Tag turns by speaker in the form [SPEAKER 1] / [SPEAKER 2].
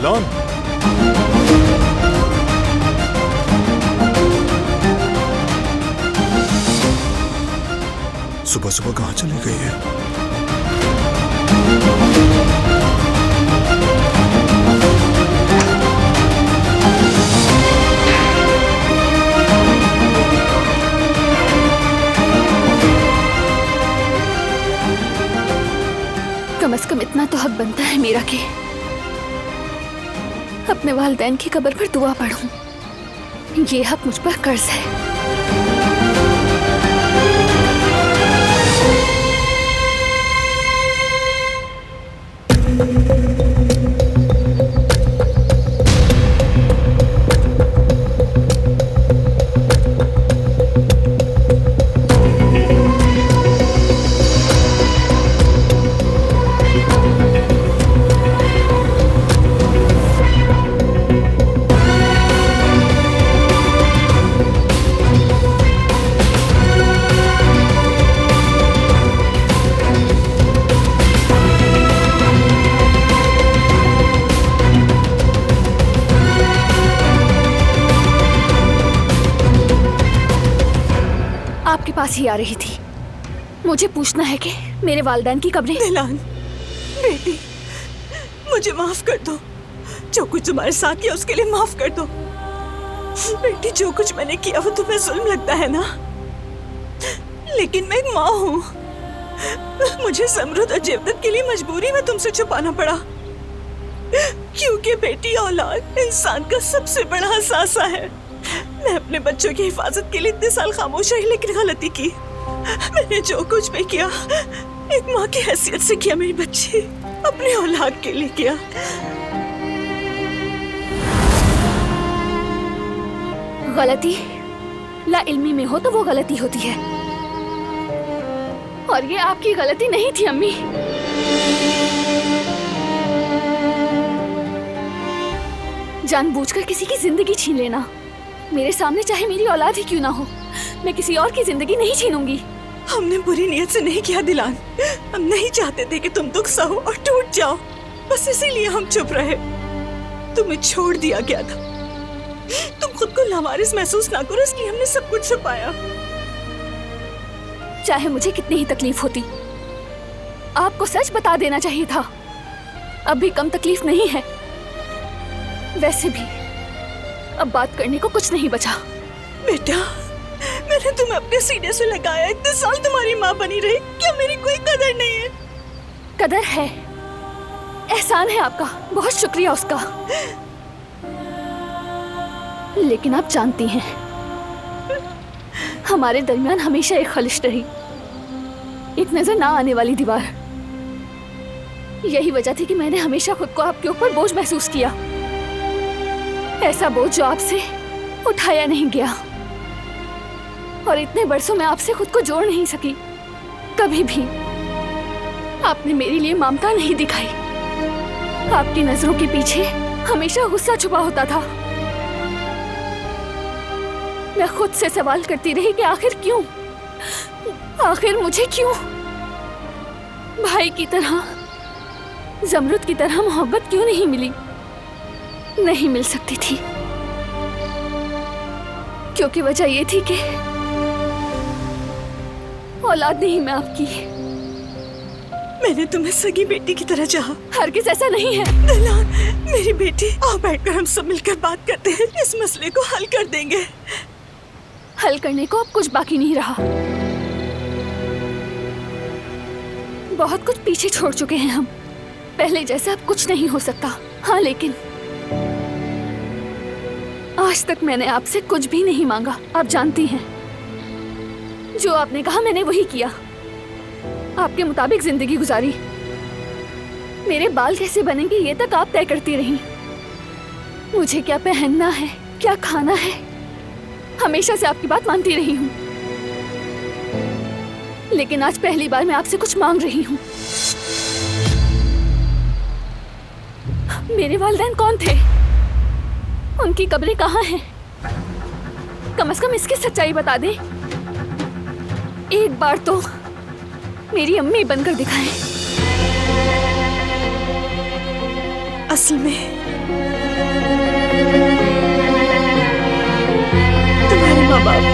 [SPEAKER 1] दिलान, सुबह सुबह कहाँ चली गई है?
[SPEAKER 2] कम से कम इतना तो हक बनता है मेरा कि अपने वालिदैन की कब्र पर दुआ पढ़ूं। ये हक मुझ पर कर्ज है। आपके पास ही आ रही थी। मुझे पूछना है कि मेरे वालिदैन की कब्रें।
[SPEAKER 3] दिलान, बेटी, मुझे माफ कर दो। जो कुछ तुम्हारे साथ किया उसके लिए माफ कर दो। बेटी, जो कुछ मैंने किया वो तुम्हें जुल्म लगता है ना, लेकिन मैं एक माँ हूँ। मुझे समरुद और जेवदत के लिए मजबूरी में तुमसे छुपाना पड़ा, क्योंकि बेटी औलाद इंसान का सबसे बड़ा असासा है। मैं अपने बच्चों की हिफाजत के लिए इतने साल खामोश रही, लेकिन गलती की। मैंने जो कुछ भी किया एक माँ की हैसियत से किया। मेरी बच्ची अपने औलाद के लिए किया।
[SPEAKER 2] गलती ला इल्मी में हो तो वो गलती होती है, और ये आपकी गलती नहीं थी अम्मी। जानबूझकर किसी की जिंदगी छीन लेना, मेरे सामने चाहे मेरी औलाद ही क्यों ना हो, मैं किसी और की जिंदगी नहीं छीनूंगी।
[SPEAKER 3] हमने बुरी नीयत से नहीं किया दिलान। हम नहीं चाहते थे कि तुम दुख सहो और टूट जाओ, बस इसीलिए हम चुप रहे। तुम्हें छोड़ दिया गया था, तुम खुद को लावारिस महसूस ना करो, इसलिए हमने सब कुछ छुपाया।
[SPEAKER 2] चाहे मुझे कितनी ही तकलीफ होती, आपको सच बता देना चाहिए था। अब भी कम तकलीफ नहीं है। वैसे भी अब बात करने को कुछ नहीं बचा।
[SPEAKER 3] बेटा, मैंने तुम्हें अपने सीने से लगाया, इतने साल तुम्हारी माँ बनी रही, क्या मेरी कोई कदर नहीं है?
[SPEAKER 2] कदर है, एहसान है आपका, बहुत शुक्रिया उसका। लेकिन आप जानती हैं, हमारे दरमियान हमेशा एक खलिश रही, एक नजर ना आने वाली दीवार। यही वजह थी कि मैंने हमेशा खुद को आपके ऊपर बोझ महसूस किया, ऐसा बोझ जो आपसे उठाया नहीं गया। और इतने बरसों में आपसे खुद को जोड़ नहीं सकी। कभी भी आपने मेरे लिए ममता नहीं दिखाई। आपकी नजरों के पीछे हमेशा गुस्सा छुपा होता था। मैं खुद से सवाल करती रही कि आखिर क्यों, आखिर मुझे क्यों? भाई की तरह, जमरुद की तरह मोहब्बत क्यों नहीं मिली? नहीं मिल सकती थी, क्योंकि वजह ये थी कि औलाद नहीं मैं आपकी।
[SPEAKER 3] मैंने तुम्हें सगी बेटी की तरह चाहा।
[SPEAKER 2] हरगिज़ ऐसा नहीं है।
[SPEAKER 3] दिलान, मेरी बेटी, आओ बैठकर हम सब मिलकर बात करते हैं, इस मसले को हल कर देंगे।
[SPEAKER 2] हल करने को अब कुछ बाकी नहीं रहा। बहुत कुछ पीछे छोड़ चुके हैं हम। पहले जैसा अब कुछ नहीं हो सकता। हाँ, लेकिन आज तक मैंने आपसे कुछ भी नहीं मांगा। आप जानती हैं, जो आपने कहा मैंने वही किया। आपके मुताबिक जिंदगी गुजारी। मेरे बाल कैसे बनेंगे ये तक आप तय करती रही। मुझे क्या पहनना है, क्या खाना है, हमेशा से आपकी बात मानती रही हूँ। लेकिन आज पहली बार मैं आपसे कुछ मांग रही हूँ। मेरे वालिदैन कौन थे? उनकी कब्रें कहाँ हैं? कम से कम इसकी सच्चाई बता दें। एक बार तो मेरी अम्मी बनकर दिखाएं।
[SPEAKER 3] असल में तुम्हारे माँ बाप